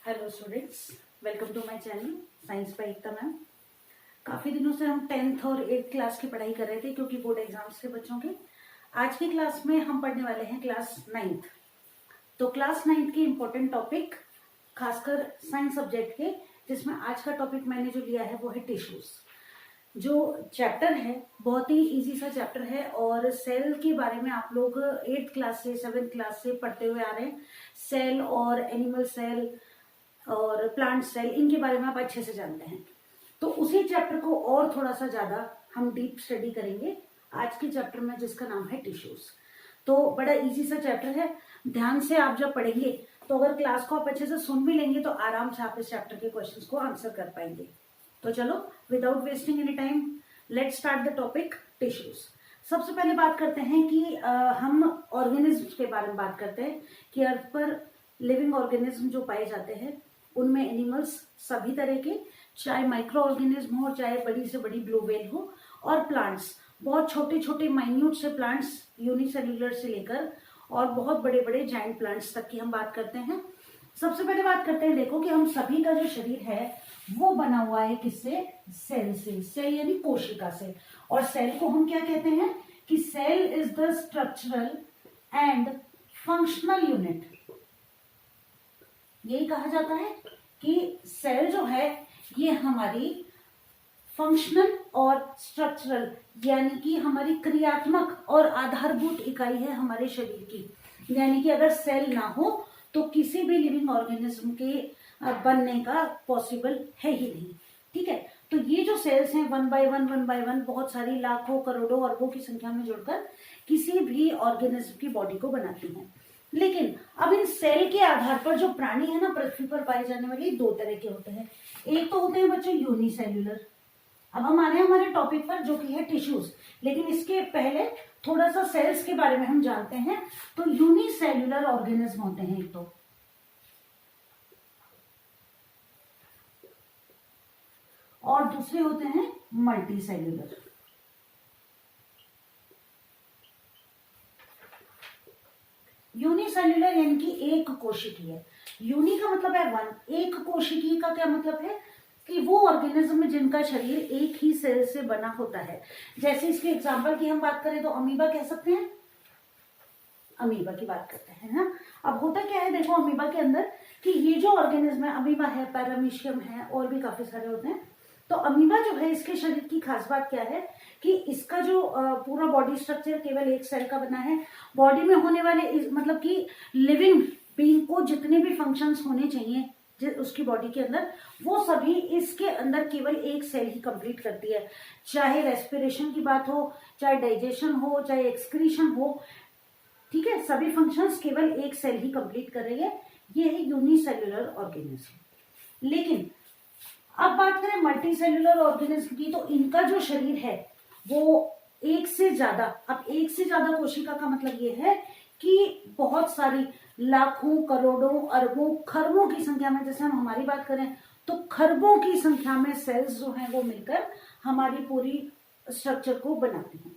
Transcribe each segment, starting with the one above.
Hello students, welcome to my channel science by Ekta ma'am. काफ़ी दिनों से हम 10th और 8th क्लास की पढ़ाई कर रहे थे क्योंकि बोर्ड एग्जाम्स थे बच्चों के। आज की क्लास में हम पढ़ने वाले हैं क्लास 9th। तो क्लास 9th के इम्पोर्टेंट टॉपिक, खासकर साइंस सब्जेक्ट के, जिसमें आज का टॉपिक मैंने जो लिया है वो है टिश्यूज। जो चैप्टर है बहुत ही इजी सा चैप्टर है और सेल के बारे में आप लोग 8th क्लास से 7th क्लास से पढ़ते हुए आ रहे हैं। सेल और एनिमल सेल और प्लांट सेल, इनके बारे में आप अच्छे से जानते हैं। तो उसी चैप्टर को और थोड़ा सा ज्यादा हम डीप स्टडी करेंगे आज के चैप्टर में, जिसका नाम है टिश्यूज। तो बड़ा इजी सा चैप्टर है। ध्यान से आप जब पढ़ेंगे तो अगर क्लास को आप अच्छे से सुन भी लेंगे तो आराम से आप इस चैप्टर के क्वेश्चंस को आंसर कर पाएंगे। तो चलो, without wasting any time, let's start the topic tissues. सबसे पहले बात करते हैं कि हम ऑर्गेनिज्म के बारे में बात करते हैं कि अर्थ पर लिविंग ऑर्गेनिज्म जो पाए जाते हैं उनमें एनिमल्स सभी तरह के, चाहे माइक्रो ऑर्गेनिज्म हो चाहे बड़ी से बड़ी ब्लू व्हेल हो, और प्लांट्स बहुत छोटे छोटे माइन्यूट से प्लांट्स यूनिसेल्युलर से लेकर और बहुत बड़े बड़े जाइंट प्लांट्स तक की हम बात करते हैं। सबसे पहले बात करते हैं, देखो कि हम सभी का जो शरीर है वो बना हुआ है किससे? सेल से। सेल यानी कोशिका से। और सेल को हम क्या कहते हैं कि cell is the structural and functional unit. यही कहा जाता है कि सेल जो है ये हमारी फंक्शनल और स्ट्रक्चरल यानी कि हमारी क्रियात्मक और आधारभूत इकाई है हमारे शरीर की। यानी कि अगर सेल ना हो तो किसी भी लिविंग ऑर्गेनिज्म के बनने का पॉसिबल है ही नहीं। ठीक है, तो ये जो सेल्स हैं वन बाय वन बहुत सारी लाखों करोड़ों अरबों की संख्या में जुड़कर किसी भी ऑर्गेनिज्म की बॉडी को बनाती हैं। लेकिन अब इन सेल के आधार पर जो प्राणी है ना पृथ्वी पर पाए जाने वाले, दो तरह के होते हैं। एक तो होते हैं बच्चों यूनिसेल्युलर। अब हम आ रहे हैं हमारे टॉपिक पर जो कि है टिश्यूज, लेकिन इसके पहले थोड़ा सा सेल्स के बारे में हम जानते हैं। तो यूनिसेल्युलर ऑर्गेनिज्म होते हैं एक तो, और दूसरे होते हैं मल्टीसेल्युलर। यूनिसेल्युलर यानी कि एक कोशिकीय। यूनि का मतलब है वन, एक कोशिकीय का क्या मतलब है कि वो ऑर्गेनिज्म जिनका शरीर एक ही सेल से बना होता है। जैसे इसके एग्जांपल की हम बात करें तो अमीबा कह सकते हैं, अमीबा की बात करते हैं ना। अब होता क्या है, देखो अमीबा के अंदर कि ये जो ऑर्गेनिज्म है, अमीबा है, पैरामीशियम है, और भी काफी सारे होते हैं। तो अमीबा जो है इसके शरीर की खास बात क्या है कि इसका जो पूरा बॉडी स्ट्रक्चर केवल एक सेल का बना है। बॉडी में होने वाले मतलब कि लिविंग बीइंग को जितने भी फंक्शंस होने चाहिए उसकी बॉडी के अंदर, वो सभी इसके अंदर केवल एक सेल ही कंप्लीट करती है। चाहे रेस्पिरेशन की बात हो, चाहे डाइजेशन हो, चाहे एक्सक्रीशन हो, ठीक है, सभी फंक्शंस केवल एक सेल ही कंप्लीट कर रही है। ये है यूनिसेल्युलर ऑर्गेनिज्म। लेकिन अब बात करें मल्टीसेल्युलर ऑर्गेनिज्म की, तो इनका जो शरीर है वो एक से ज्यादा, अब एक से ज्यादा कोशिका का मतलब ये है कि बहुत सारी लाखों करोड़ों अरबों खरबों की संख्या में, जैसे हम हमारी बात करें तो खरबों की संख्या में सेल्स जो हैं वो मिलकर हमारी पूरी स्ट्रक्चर को बनाती हैं।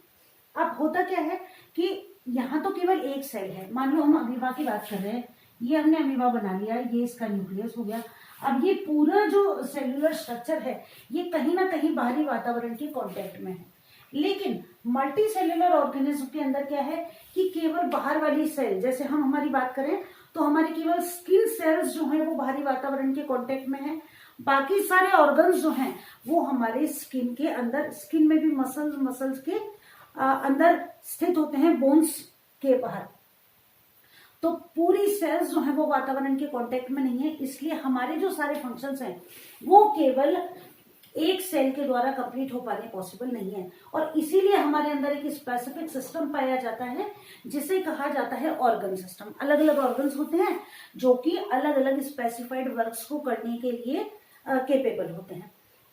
अब होता क्या है कि यहाँ तो केवल एक सेल है। मान लो हम अमीबा की बात कर रहे हैं, ये हमने अमीबा बना लिया, ये इसका न्यूक्लियस हो गया। अब ये पूरा जो सेल्यूलर स्ट्रक्चर है ये कहीं ना कहीं बाहरी वातावरण के कांटेक्ट में है। लेकिन मल्टी सेल्यूलर ऑर्गेनिज्म के अंदर क्या है कि केवल बाहर वाली सेल, जैसे हम हमारी बात करें तो हमारी केवल स्किन सेल्स जो है वो बाहरी वातावरण के कांटेक्ट में है। बाकी सारे ऑर्गन्स जो हैं वो हमारे स्किन के अंदर, स्किन में भी मसल्स के अंदर स्थित होते हैं, बोन्स के बाहर। तो पूरी सेल्स जो है वो वातावरण के कांटेक्ट में नहीं है, इसलिए हमारे जो सारे फंक्शंस हैं वो केवल एक सेल के द्वारा कंप्लीट हो पाने पॉसिबल नहीं है। और इसीलिए हमारे अंदर एक स्पेसिफिक सिस्टम पाया जाता है जिसे कहा जाता है ऑर्गन सिस्टम। अलग अलग ऑर्गन्स होते हैं जो कि अलग अलग स्पेसिफाइड वर्क्स को करने के लिए केपेबल होते हैं।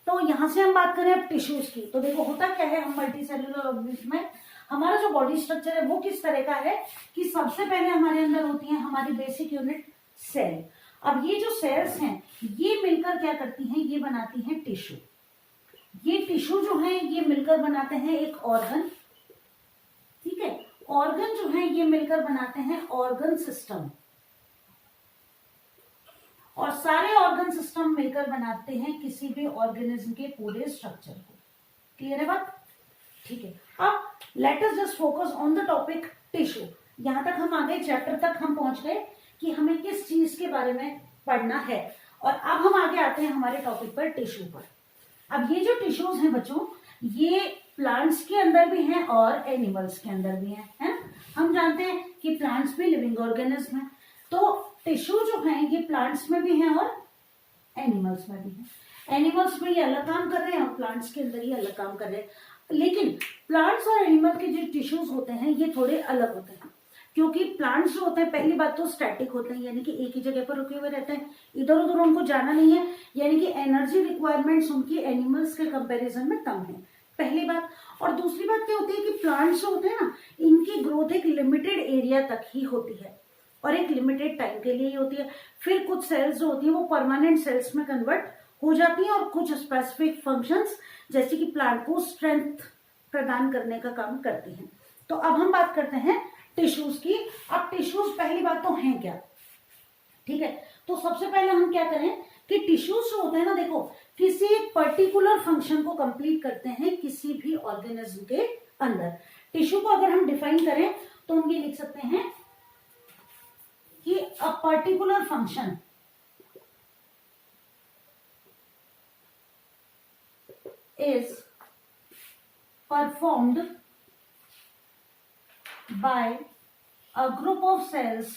तो यहां से हम बात करें अब टिश्यूज की, तो देखो होता क्या है, हम मल्टीसेल्युलर ऑर्गेनिज्म में हमारा जो बॉडी स्ट्रक्चर है वो किस तरह का है कि सबसे पहले हमारे अंदर होती है हमारी बेसिक यूनिट सेल। अब ये जो सेल्स हैं ये मिलकर क्या करती हैं, ये बनाती हैं टिश्यू। ये टिश्यू जो है ये मिलकर बनाते हैं एक ऑर्गन। ठीक है, ऑर्गन जो है ये मिलकर बनाते हैं ऑर्गन सिस्टम। और सारे ऑर्गन सिस्टम मिलकर बनाते हैं किसी भी ऑर्गेनिज्म के पूरे स्ट्रक्चर को। क्लियर है बात? ठीक है, अब let us just focus on the topic tissue. यहां तक हम आ गए, चैप्टर तक हम पहुंच गए कि हमें किस चीज के बारे में पढ़ना है, और अब हम आगे आते हैं हमारे टॉपिक पर, टिश्यू पर। अब ये जो टिश्यूज हैं बच्चों, ये प्लांट्स के अंदर भी हैं और एनिमल्स के अंदर भी हैं, है ना? हम जानते हैं कि प्लांट्स भी लिविंग ऑर्गेनिज्म है, तो टिश्यू जो है ये प्लांट्स में भी है और एनिमल्स में भी है। एनिमल्स में ये अलग काम कर रहे हैं और प्लांट्स के अंदर ये अलग काम कर रहे हैं, लेकिन प्लांट्स और एनिमल के जो टिश्यूज होते हैं ये थोड़े अलग होते हैं, क्योंकि प्लांट्स जो होते हैं पहली बात तो स्टैटिक होते हैं, यानी कि एक ही जगह पर रुके हुए रहते हैं, इधर उधर उनको जाना नहीं है, यानी कि एनर्जी रिक्वायरमेंट्स उनकी एनिमल्स के कंपैरिजन में कम है, पहली बात। और दूसरी बात क्या होती है कि प्लांट्स जो होते हैं ना, इनकी ग्रोथ एक लिमिटेड एरिया तक ही होती है और एक लिमिटेड टाइम के लिए ही होती है। फिर कुछ सेल्स जो होती है वो परमानेंट सेल्स में कन्वर्ट हो जाती है और कुछ स्पेसिफिक फंक्शंस जैसे कि प्लांट को स्ट्रेंथ प्रदान करने का काम करती हैं। तो अब हम बात करते हैं टिश्यूज की। अब टिश्यूज पहली बात तो हैं क्या, ठीक है? तो सबसे पहले हम क्या करें कि टिश्यूज जो होते हैं ना, देखो किसी एक पर्टिकुलर फंक्शन को कंप्लीट करते हैं किसी भी ऑर्गेनिज्म के अंदर। टिश्यू को अगर हम डिफाइन करें तो हम ये लिख सकते हैं कि a particular function is performed by a group of cells.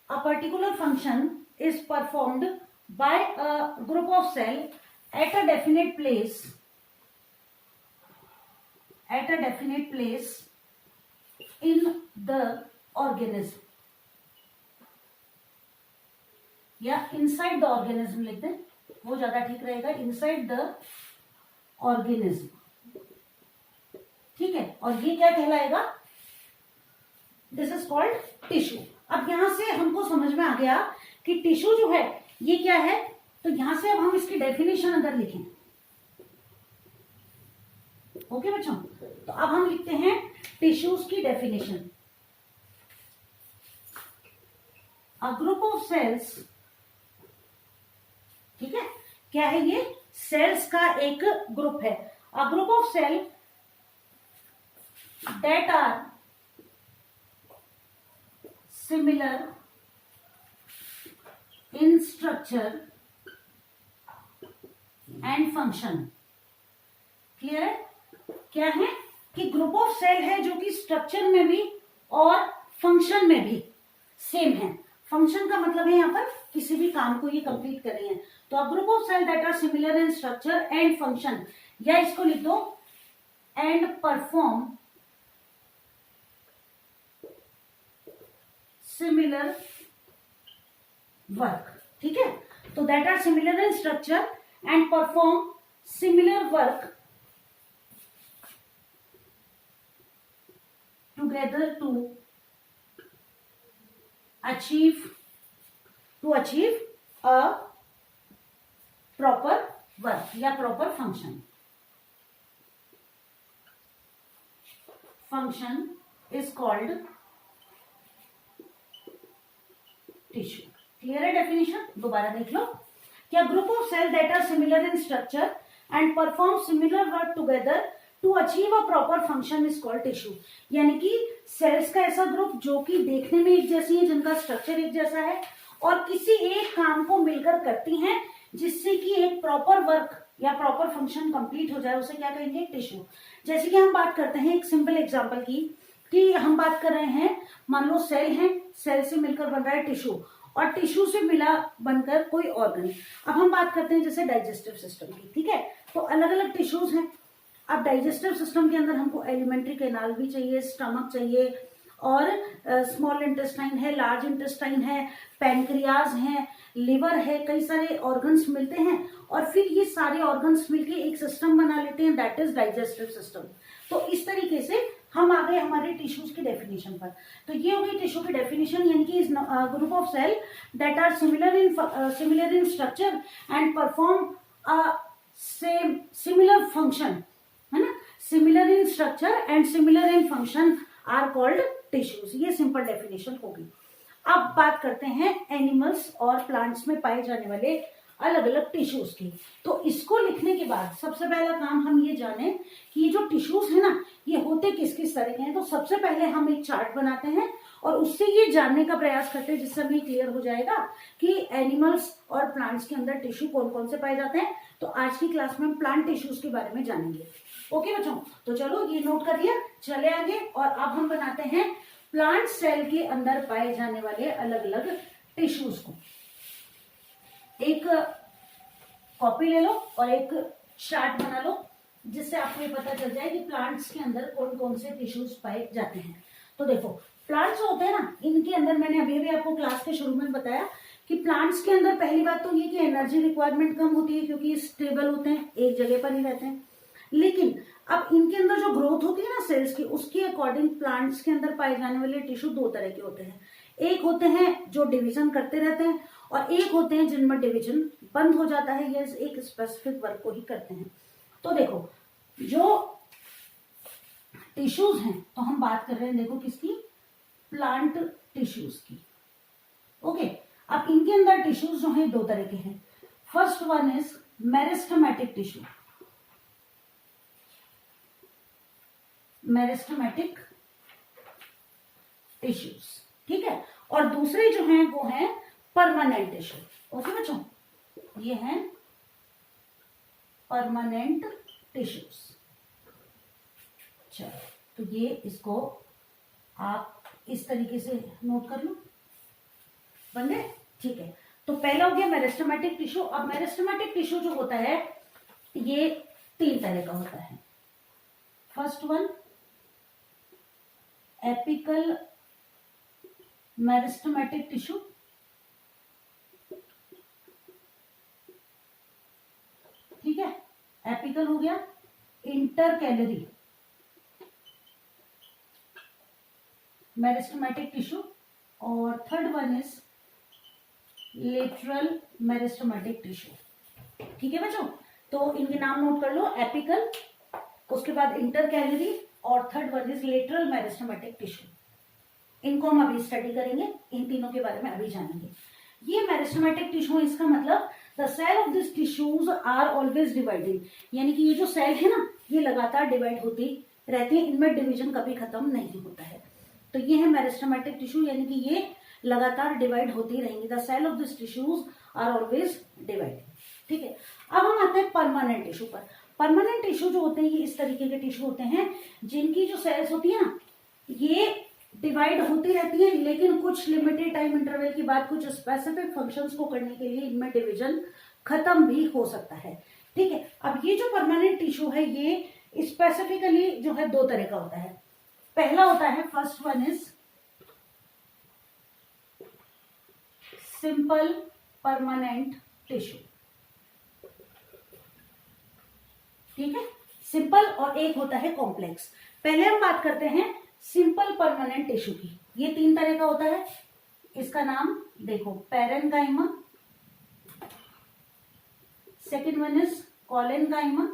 A particular function is performed by a group of cells at a definite place, in the organism, या inside the organism लिखते हैं, वो ज्यादा ठीक रहेगा, इनसाइड द ऑर्गेनिज्म, ठीक है? और ये क्या कहलाएगा? This is called tissue. अब यहां से हमको समझ में आ गया कि टिश्यू जो है ये क्या है, तो यहां से अब हम इसकी डेफिनेशन अगर लिखें, ओके बच्चों, तो अब हम लिखते हैं टिश्यूज की definition. A group of cells, ठीक है, क्या है ये? सेल्स का एक ग्रुप है। A group of cell that are similar in structure and function. Clear है? क्या है कि ग्रुप ऑफ सेल है जो कि स्ट्रक्चर में भी और फंक्शन में भी सेम है। फंक्शन का मतलब है यहाँ पर किसी भी काम को ये कंप्लीट कर रही है। तो अब group of cell that are similar in structure and function, या इसको लिख दो एंड परफॉर्म सिमिलर वर्क, ठीक है? तो that are similar in structure and perform similar work together to achieve a proper work या proper function. Function is called tissue. Clear है definition? दोबारा देख लो। क्या group of cell that are similar in structure and perform similar work together to achieve a proper function is called tissue. यानी कि sales का ऐसा group जो कि देखने में एक जैसी है, जिनका स्ट्रक्चर एक जैसा है और किसी एक काम को मिलकर करती हैं जिससे कि एक प्रॉपर वर्क या प्रॉपर फंक्शन कंप्लीट हो जाए, उसे क्या कहेंगे? टिश्यू। जैसे कि हम बात करते हैं एक सिंपल एग्जांपल की, कि हम बात कर रहे हैं, मान लो सेल है, सेल से मिलकर बन रहा है टिश्यू और टिश्यू से मिला बनकर कोई ऑर्गन। अब हम बात करते हैं जैसे डाइजेस्टिव सिस्टम की, ठीक है? तो अलग अलग टिश्यूज हैं। अब डाइजेस्टिव सिस्टम के अंदर हमको एलिमेंट्री कैनाल भी चाहिए, स्टमक चाहिए और स्मॉल इंटेस्टाइन है, लार्ज इंटेस्टाइन है, पैनक्रियाज है, लिवर है, कई सारे ऑर्गन्स मिलते हैं और फिर ये सारे ऑर्गन्स मिलके एक सिस्टम बना लेते हैं, दैट इज डाइजेस्टिव सिस्टम। तो इस तरीके से हम आ गए हमारे टिश्यूज की डेफिनेशन पर। तो ये हो गई टिश्यू की डेफिनेशन, यानी कि group of cell that are similar in structure and perform same similar function, है ना? Similar in structure and similar in function are called tissues. ये सिंपल डेफिनेशन होगी। अब बात करते हैं एनिमल्स और प्लांट्स में पाए जाने वाले अलग अलग टिश्यूज की। तो इसको लिखने के बाद सबसे पहला काम हम ये जाने कि ये जो टिश्यूज है ना, ये होते किस किस तरह के हैं। तो सबसे पहले हम एक चार्ट बनाते हैं और उससे ये जानने का प्रयास करते हैं, जिससे हमें क्लियर हो जाएगा कि एनिमल्स और प्लांट्स के अंदर टिश्यू कौन कौन से पाए जाते हैं। तो आज की क्लास में हम प्लांट टिश्यूज के बारे में जानेंगे। ओके बच्चों, तो चलो ये नोट कर लिया, चले आगे। और अब हम बनाते हैं प्लांट सेल के अंदर पाए जाने वाले अलग अलग टिश्यूज को। एक कॉपी ले लो और एक चार्ट बना लो, जिससे आपको ये पता चल जाए कि प्लांट्स के अंदर कौन कौन से टिश्यूज पाए जाते हैं। तो देखो, प्लांट्स होते हैं ना, इनके अंदर मैंने अभी भी आपको क्लास के शुरू में बताया कि प्लांट्स के अंदर पहली बात तो ये कि एनर्जी रिक्वायरमेंट कम होती है, क्योंकि स्टेबल होते हैं, एक जगह पर ही रहते हैं। लेकिन अब इनके अंदर जो ग्रोथ होती है ना सेल्स की, उसके अकॉर्डिंग प्लांट्स के अंदर पाए जाने वाले टिश्यू दो तरह के होते हैं। एक होते हैं जो डिवीजन करते रहते हैं और एक होते हैं जिनमें डिवीजन बंद हो जाता है, ये एक स्पेसिफिक वर्क को ही करते हैं। तो देखो, जो टिश्यूज हैं, तो हम बात कर रहे हैं देखो किसकी, प्लांट टिश्यूज की। ओके, अब इनके अंदर टिश्यूज जो हैं दो तरह के हैं। First one is meristematic tissue, meristematic tissues, ठीक है। और दूसरे जो हैं वो हैं परमानेंट टिश्यू। ओके बच्चों, ये हैं परमानेंट टिश्यूज। चलो, तो ये इसको आप इस तरीके से नोट कर लो, बन गए, ठीक है। तो पहला हो गया मेरिस्टेमेटिक टिश्यू। अब मेरिस्टेमेटिक टिश्यू जो होता है ये तीन तरह का होता है। First one apical meristematic tissue, ठीक है, एपिकल हो गया। इंटरकैलरी मेरिस्टेमेटिक टिश्यू, और third one is lateral meristematic tissue, ठीक है बच्चों। तो इनके नाम नोट कर लो, एपिकल, उसके बाद इंटरकैलरी, और third one is lateral meristematic tissue. इनको हम अभी स्टडी करेंगे, इन तीनों के बारे में अभी जानेंगे। ये मेरिस्टेमेटिक टिश्यू, इसका मतलब the cell of this tissues are always divided, यानी कि ये जो सेल है ना, ये लगातार डिवाइड होती रहती है, इनमें डिवीजन कभी खत्म नहीं होता है। तो ये है मेरिस्टेमेटिक टिश्यू, यानी कि ये लगातार डिवाइड होती रहेंगी। The cell of this tissues are always divided, ठीक है। अब हम आते हैं परमानेंट टिश्यू पर। परमानेंट टिश्यू जो होते हैं ये इस तरीके के टिश्यू होते हैं जिनकी जो सेल्स होती है ना, ये डिवाइड होती रहती है, लेकिन कुछ लिमिटेड टाइम इंटरवल के बाद कुछ स्पेसिफिक फंक्शंस को करने के लिए इनमें डिवीजन खत्म भी हो सकता है, ठीक है। अब ये जो परमानेंट टिश्यू है ये स्पेसिफिकली जो है दो तरह का होता है। पहला होता है, first one is simple permanent tissue, ठीक है, सिंपल, और एक होता है कॉम्प्लेक्स। पहले हम बात करते हैं सिंपल परमानेंट टिश्यू की। ये तीन तरह का होता है, इसका नाम देखो, parenchyma, second one is collenchyma,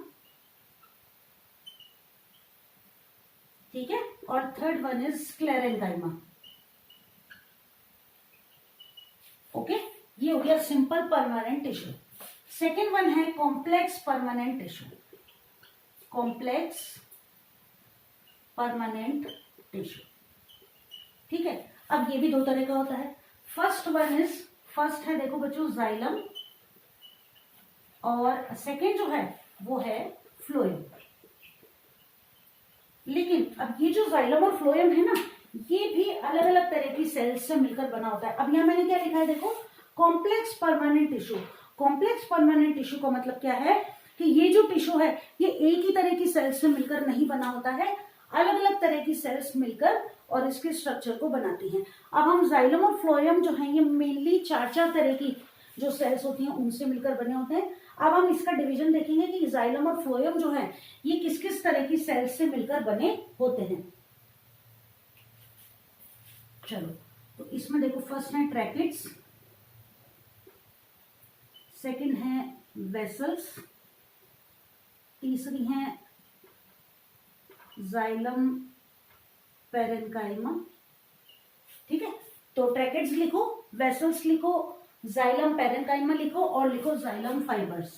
ठीक है, और third one is sclerenchyma. Okay, ये हो गया simple permanent tissue. Second one है complex permanent tissue, complex permanent tissue, ठीक है। अब ये भी दो तरह का होता है। फर्स्ट है देखो बच्चों जाइलम, और सेकेंड जो है वो है फ्लोएम। लेकिन अब ये जो जाइलम और फ्लोएम है ना, ये भी अलग अलग तरह की सेल्स से मिलकर बना होता है। अब यहाँ मैंने क्या लिखा है देखो, complex permanent tissue. Complex permanent tissue का मतलब क्या है कि ये जो टिश्यू है ये एक ही तरह की सेल्स से मिलकर नहीं बना होता है, अलग अलग तरह की सेल्स मिलकर और इसके स्ट्रक्चर को बनाती हैं। अब हम जाइलम और फ्लोएम जो है ये मेनली चार तरह की जो सेल्स होती हैं उनसे मिलकर बने होते हैं। अब हम इसका डिवीजन देखेंगे कि जाइलम और फ्लोएम जो है ये किस किस तरह की सेल्स से मिलकर बने होते हैं। चलो, तो इसमें देखो, फर्स्ट है ट्रैकिड्स, सेकंड है वेसल्स, तीसरी है जाइलम पैरेन्काइमा, ठीक है। तो ट्रैकेट्स लिखो, वेसल्स लिखो, जाइलम पैरेन्काइमा लिखो और लिखो जाइलम फाइबर्स।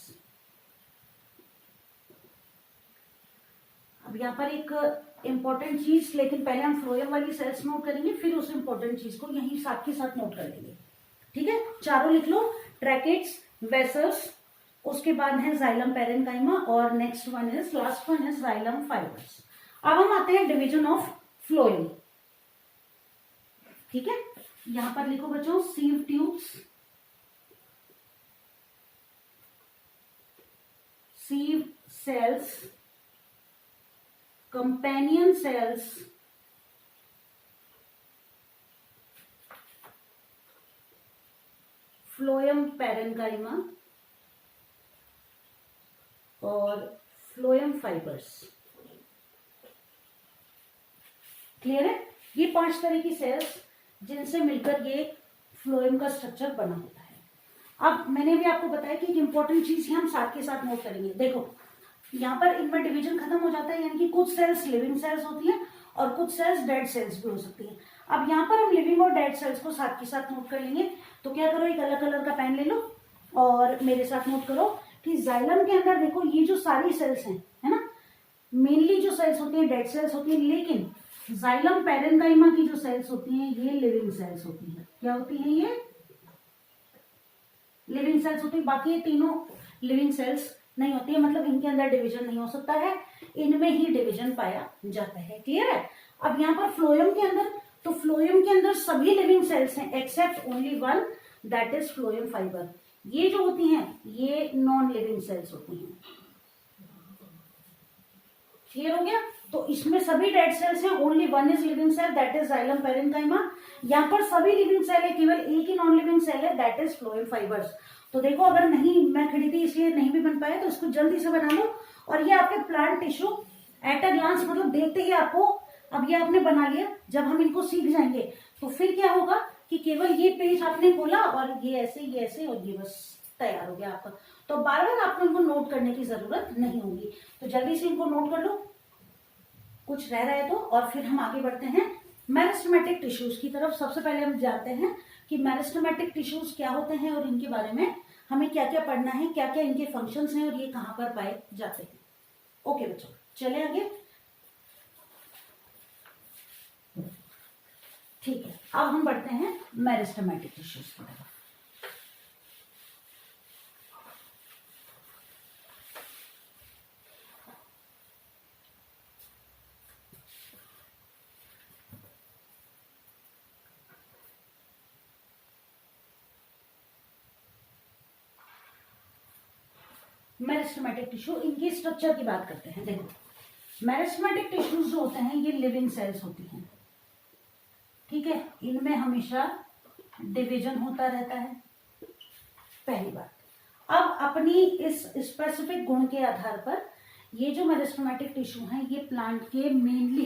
अब यहाँ पर एक इंपॉर्टेंट चीज, लेकिन पहले हम फ्लोएम वाली सेल्स नोट करेंगे, फिर उस इंपॉर्टेंट चीज को यहीं साथ के साथ नोट कर लेंगे। ठीक है, चारों लिख लो, ट्रैकेट्स, वेसल्स, उसके बाद है जाइलम पैरेन्काइमा और next one is, last one is xylem fibres. अब हम आते हैं डिवीजन ऑफ फ्लोएम। ठीक है, यहां पर लिखो बच्चों, sieve tubes, sieve cells, companion cells, phloem parenchyma और फ्लोएम फाइबर्स। क्लियर है? ये 5 तरह की सेल्स जिनसे मिलकर ये फ्लोएम का स्ट्रक्चर बना होता है। अब मैंने भी आपको बताया कि एक इंपॉर्टेंट चीज है, हम साथ के साथ नोट करेंगे। देखो यहाँ पर इनमें डिवीजन खत्म हो जाता है, यानी कि कुछ सेल्स लिविंग सेल्स होती हैं और कुछ सेल्स डेड सेल्स भी हो सकती हैं। अब यहाँ पर हम लिविंग और डेड सेल्स को साथ के साथ नोट कर लेंगे। तो क्या करो, एक अलग कलर का पेन ले लो और मेरे साथ नोट करो कि जाइलम के अंदर देखो ये जो सारी सेल्स हैं, है ना, मेनली जो सेल्स होती हैं डेड सेल्स होती हैं, लेकिन जाइलम पैरेन्काइमा की जो सेल्स होती हैं ये लिविंग सेल्स होती हैं। क्या होती हैं? ये लिविंग सेल्स होती है। बाकी ये तीनों लिविंग सेल्स नहीं होती है, मतलब इनके अंदर डिवीजन नहीं हो सकता है, इनमें ही डिवीजन पाया जाता है। क्लियर है? अब यहाँ पर फ्लोएम के अंदर, तो फ्लोएम के अंदर सभी लिविंग सेल्स हैं except only one, that is phloem fibre. ये जो होती हैं ये नॉन लिविंग सेल्स होती हैं। क्लियर हो गया? तो इसमें सभी डेड सेल्स हैं, only one is living cell, that is xylem parenchyma. यहाँ पर सभी लिविंग सेल है, केवल एक ही नॉन लिविंग सेल है, दैट इज फ्लोएम फाइबर्स। तो देखो, अगर नहीं मैं खड़ी थी इसलिए नहीं भी बन पाया, तो इसको जल्दी से बना लो। और ये आपके plant tissue at a glance, मतलब देखते ही आपको, अब ये आपने बना लिया। जब हम इनको सीख जाएंगे तो फिर क्या होगा कि केवल ये पेज आपने खोला और ये ऐसे और ये बस तैयार हो गया आपका। तो बार बार आपको इनको नोट करने की जरूरत नहीं होगी। तो जल्दी से इनको नोट कर लो, कुछ रह रहा है तो, और फिर हम आगे बढ़ते हैं मेरिस्टेमेटिक टिश्यूज की तरफ। सबसे पहले हम जानते हैं कि मेरिस्टेमेटिक टिश्यूज क्या होते हैं और इनके बारे में हमें क्या क्या पढ़ना है, क्या क्या इनके फंक्शंस हैं और ये कहां पर पाए जाते हैं। ओके बच्चों, चले आगे। ठीक है, अब हम बढ़ते हैं मेरिस्टेमेटिक टिश्यूज की तरफ। मेरिस्टेमेटिक टिश्यू, इनकी स्ट्रक्चर की बात करते हैं। देखो, मेरिस्टेमेटिक टिश्यूज जो होते हैं ये लिविंग सेल्स होती हैं। ठीक है, इनमें हमेशा डिवीजन होता रहता है, पहली बात। अब अपनी इस स्पेसिफिक गुण के आधार पर ये जो मेरिस्टेमेटिक टिश्यू हैं ये प्लांट के मेनली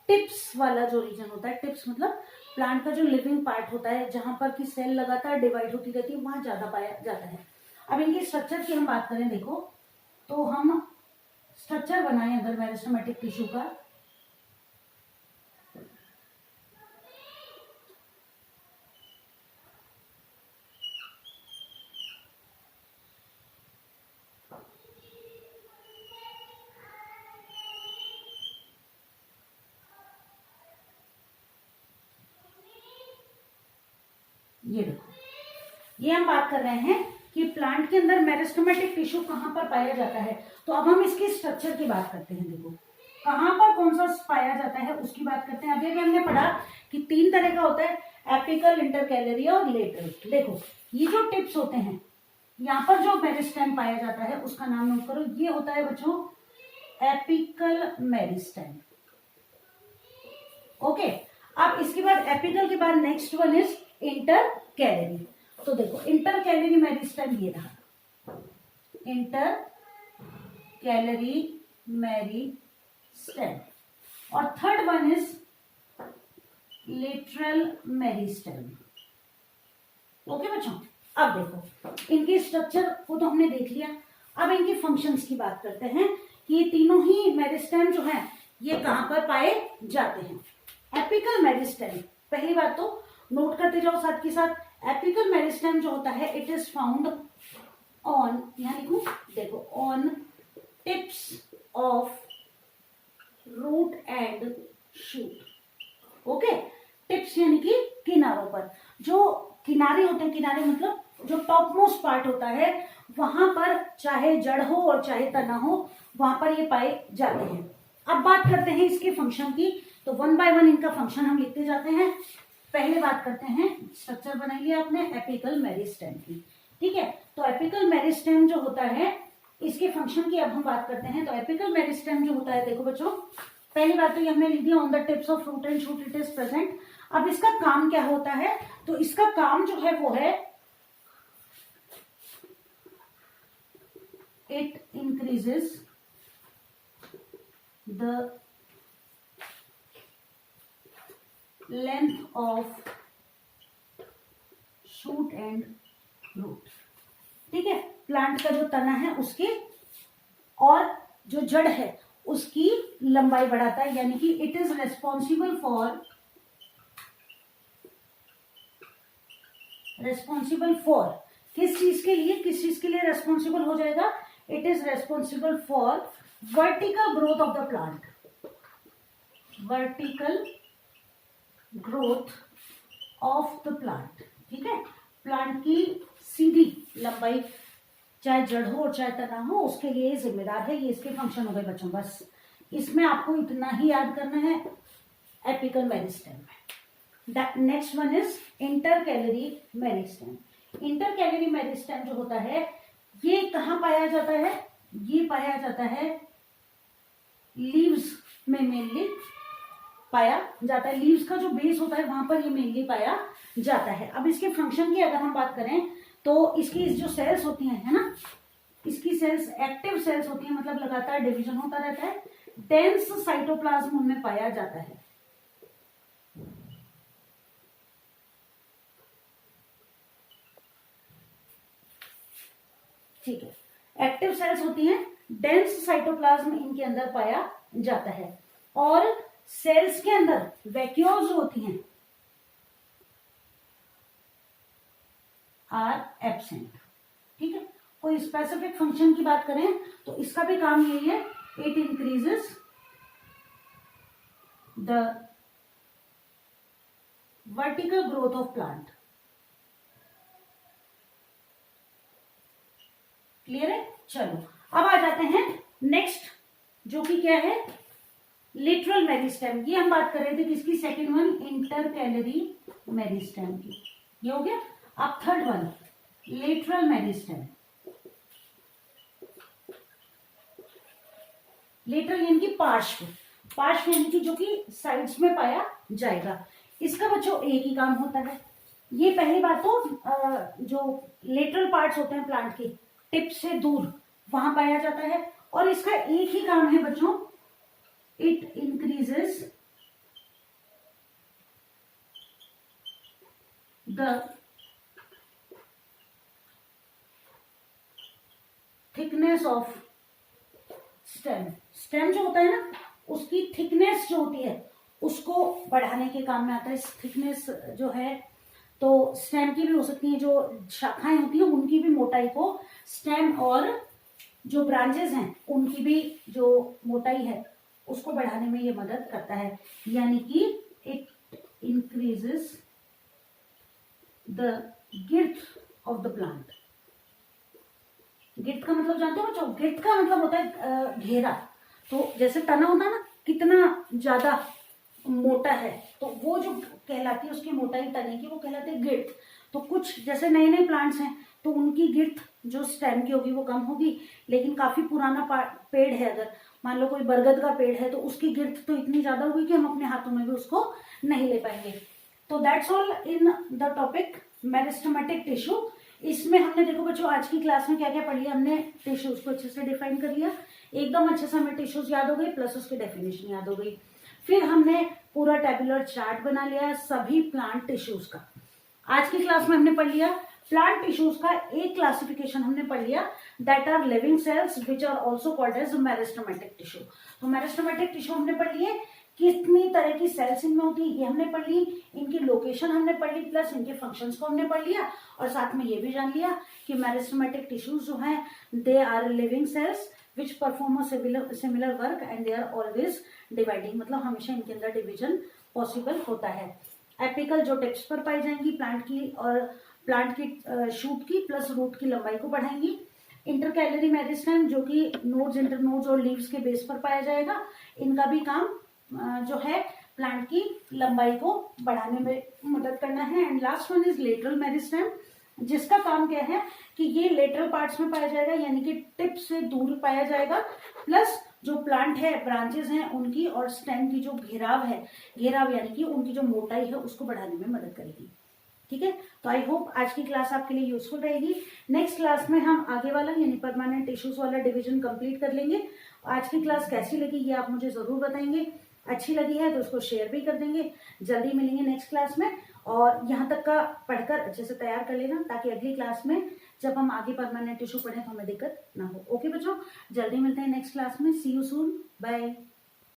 टिप्स वाला जो रीजन होता है, टिप्स मतलब प्लांट का जो लिविंग पार्ट होता है, जहां पर की सेल लगातार डिवाइड होती रहती है, वहां ज्यादा पाया जाता है। अब इनकी स्ट्रक्चर की हम बात करें, देखो तो हम स्ट्रक्चर बनाए अगर मेरिस्टेमेटिक टिश्यू का, ये देखो, ये हम बात कर रहे हैं कि प्लांट के अंदर मेरिस्टेमेटिक टिश्यू कहां पर पाया जाता है। तो अब हम इसकी स्ट्रक्चर की बात करते हैं। देखो कहां पर कौन सा पाया जाता है उसकी बात करते हैं। अभी भी हमने पढ़ा कि 3 तरह का होता है, एपिकल, इंटरकैलरी और लेटरल। देखो ये जो टिप्स होते हैं, यहाँ पर जो मेरिस्टेम पाया जाता है उसका नाम नोट करो, ये होता है बच्चों एपिकल मेरिस्टेम। ओके, अब इसके बाद एपिकल के बाद नेक्स्ट वन इज इंटरकैलरी। तो देखो इंटरकैलरी मेरिस्टेम ये रहा, इंटरकैलरी मेरिस्टेम। और third one is lateral meristem. Okay बच्चों, अब देखो इनके स्ट्रक्चर को तो हमने देख लिया, अब इनके फंक्शंस की बात करते हैं कि ये तीनों ही मेरिस्टेम जो हैं ये कहां पर पाए जाते हैं। एपिकल मेरिस्टेम, पहली बात तो नोट करते जाओ साथ के साथ। एपिकल मेरिस्टेम जो होता है इट इज फाउंड ऑन, यहाँ लिखूं, देखो, on tips of root and shoot. Okay, tips यानी कि किनारों पर, जो किनारे होते हैं, किनारे मतलब जो टॉप मोस्ट पार्ट होता है वहां पर चाहे जड़ हो और चाहे तना हो, वहां पर ये पाए जाते हैं। अब बात करते हैं इसके फंक्शन की, तो वन बाय वन इनका फंक्शन हम लिखते जाते हैं। पहले बात करते हैं, स्ट्रक्चर बनाई लिया आपने एपिकल मेरिस्टेम की, ठीक है। तो एपिकल मेरिस्टेम जो होता है इसके फंक्शन की अब हम बात करते हैं। तो एपिकल मेरिस्टेम जो होता है, देखो बच्चों, पहली बात तो ये हमने लिख दिया, on the tips of root and shoot it is present. अब इसका काम क्या होता है, तो इसका काम जो है वो है it increases the length of shoot and root, ठीक है। प्लांट का जो तना है उसके और जो जड़ है उसकी लंबाई बढ़ाता है, यानी कि इट इज रेस्पॉन्सिबल फॉर किस चीज के लिए, किस चीज के लिए रेस्पॉन्सिबल हो जाएगा, it is responsible for vertical growth of the plant, vertical growth of the plant, ठीक है। प्लांट की सीधी लंबाई चाहे जड़ हो और चाहे तना हो उसके लिए जिम्मेदार है। ये इसके फंक्शन हो गए बच्चों, बस इसमें आपको इतना ही याद करना है एपिकल मेरिस्टेम में। Next one is intercalary meristem. Intercalary meristem जो होता है ये कहाँ पाया जाता है, ये पाया जाता है लीव्स में मेनली पाया जाता है। लीव्स का जो बेस होता है वहां पर ये मेनली पाया जाता है। अब इसके फंक्शन की अगर हम बात करें तो इसकी जो सेल्स होती हैं, है ना, इसकी सेल्स एक्टिव सेल्स होती हैं, मतलब लगातार डिवीजन होता रहता है। डेंस साइटोप्लाज्म उनमें पाया जाता है। ठीक है, एक्टिव सेल्स होती हैं, डेंस साइटोप्लाज्म इनके अंदर पाया जाता है। और सेल्स के अंदर वैक्यूल्स होती हैं आर एब्सेंट, ठीक है। कोई स्पेसिफिक फंक्शन की बात करें तो इसका भी काम यही है, it increases the vertical growth of plant. Clear है? चलो अब आ जाते हैं नेक्स्ट, जो कि क्या है, लेटरल मेरिस्टेम। ये हम बात कर रहे थे किसकी, सेकंड वन इंटरकैलरी मेरिस्टेम की, ये हो गया। अब third one lateral meristem. Lateral यानी कि पार्श्व, पार्श्व यानी कि जो कि साइड्स में पाया जाएगा। इसका बच्चों एक ही काम होता है। ये पहली बात तो जो लेटरल पार्ट्स होते हैं प्लांट के टिप से दूर वहां पाया जाता है, और इसका एक ही काम है बच्चों, it increases the thickness of stem. Stem जो होता है ना उसकी थिकनेस जो होती है उसको बढ़ाने के काम में आता है। थिकनेस जो है तो स्टेम की भी हो सकती है, जो शाखाएं होती हैं उनकी भी मोटाई को, स्टेम और जो ब्रांचेस हैं उनकी भी जो मोटाई है उसको बढ़ाने में ये मदद करता है, यानी कि it increases the girth of the plant. Girth का मतलब जानते हो बच्चों, गिर्थ का मतलब होता है घेरा। तो जैसे तना होता है ना, कितना ज्यादा मोटा है तो वो जो कहलाती है उसकी मोटाई तने की, वो कहलाती है गिर्थ। तो कुछ जैसे नए नए प्लांट्स हैं तो उनकी गिर्थ जो स्टेम की होगी वो कम होगी, लेकिन काफी पुराना पेड़ है, अगर मान लो कोई बरगद का पेड़ है तो उसकी गिर्थ तो इतनी ज्यादा होगी कि हम अपने हाथों में भी उसको नहीं ले पाएंगे। तो that's all in the topic meristematic tissue. इसमें हमने देखो बच्चों आज की क्लास में क्या क्या पढ़ लिया, हमने टिश्यूज को अच्छे से डिफाइन कर लिया, एकदम अच्छे से हमें टिश्यूज याद हो गई, प्लस उसकी डेफिनेशन याद हो गई। फिर हमने पूरा टेबुलर चार्ट बना लिया सभी प्लांट टिश्यूज का। आज की क्लास में हमने पढ़ लिया प्लांट टिश्यूज का एक क्लासिफिकेशन हमने पढ़ लिया, that are living cells which are also called as meristematic tissue. तो मेरिस्टेमेटिक टिश्यू हमने पढ़ लिए, कितनी तरह की सेल्स इनमें होती है ये हमने पढ़ ली, इनकी लोकेशन हमने पढ़ ली, प्लस इनके फंक्शंस को हमने पढ़ लिया, और साथ में ये भी जान लिया कि मेरिस्टेमेटिक टिश्यूज जो हैं they are living cells which perform similar work and they are always dividing, मतलब हमेशा इनके अंदर डिविजन पॉसिबल होता है। एपिकल जो टिप्स पर पाई जाएंगी प्लांट की, और प्लांट की शूट की प्लस रूट की लंबाई को बढ़ाएंगी। इंटरकैलरी मेरिस्टेम जो कि नोड्स, इंटरनोड्स और लीव्स के बेस पर पाया जाएगा, इनका भी काम जो है प्लांट की लंबाई को बढ़ाने में मदद करना है। And last one is lateral meristem, जिसका काम क्या है कि ये लेटरल पार्ट्स में पाया जाएगा, यानी कि टिप से दूर पाया जाएगा, प्लस जो प्लांट है ब्रांचेस हैं उनकी और स्टेम की जो घेराव है, घेराव यानी कि उनकी जो मोटाई है उसको बढ़ाने में मदद करेगी। ठीक है, तो आई होप आज की क्लास आपके लिए यूजफुल रहेगी। नेक्स्ट क्लास में हम आगे वाला यानी परमानेंट टिश्यूज वाला डिवीजन कंप्लीट कर लेंगे। आज की क्लास कैसी लगी ये आप मुझे जरूर बताएंगे, अच्छी लगी है तो उसको शेयर भी कर देंगे। जल्दी मिलेंगे नेक्स्ट क्लास में, और यहाँ तक का पढ़कर अच्छे से तैयार कर लेना ताकि अगली क्लास में जब हम आगे परमानेंट टिश्यू पढ़ें तो हमें दिक्कत ना हो। ओके बच्चों, जल्दी मिलते हैं नेक्स्ट क्लास में। सी यू सून, बाय।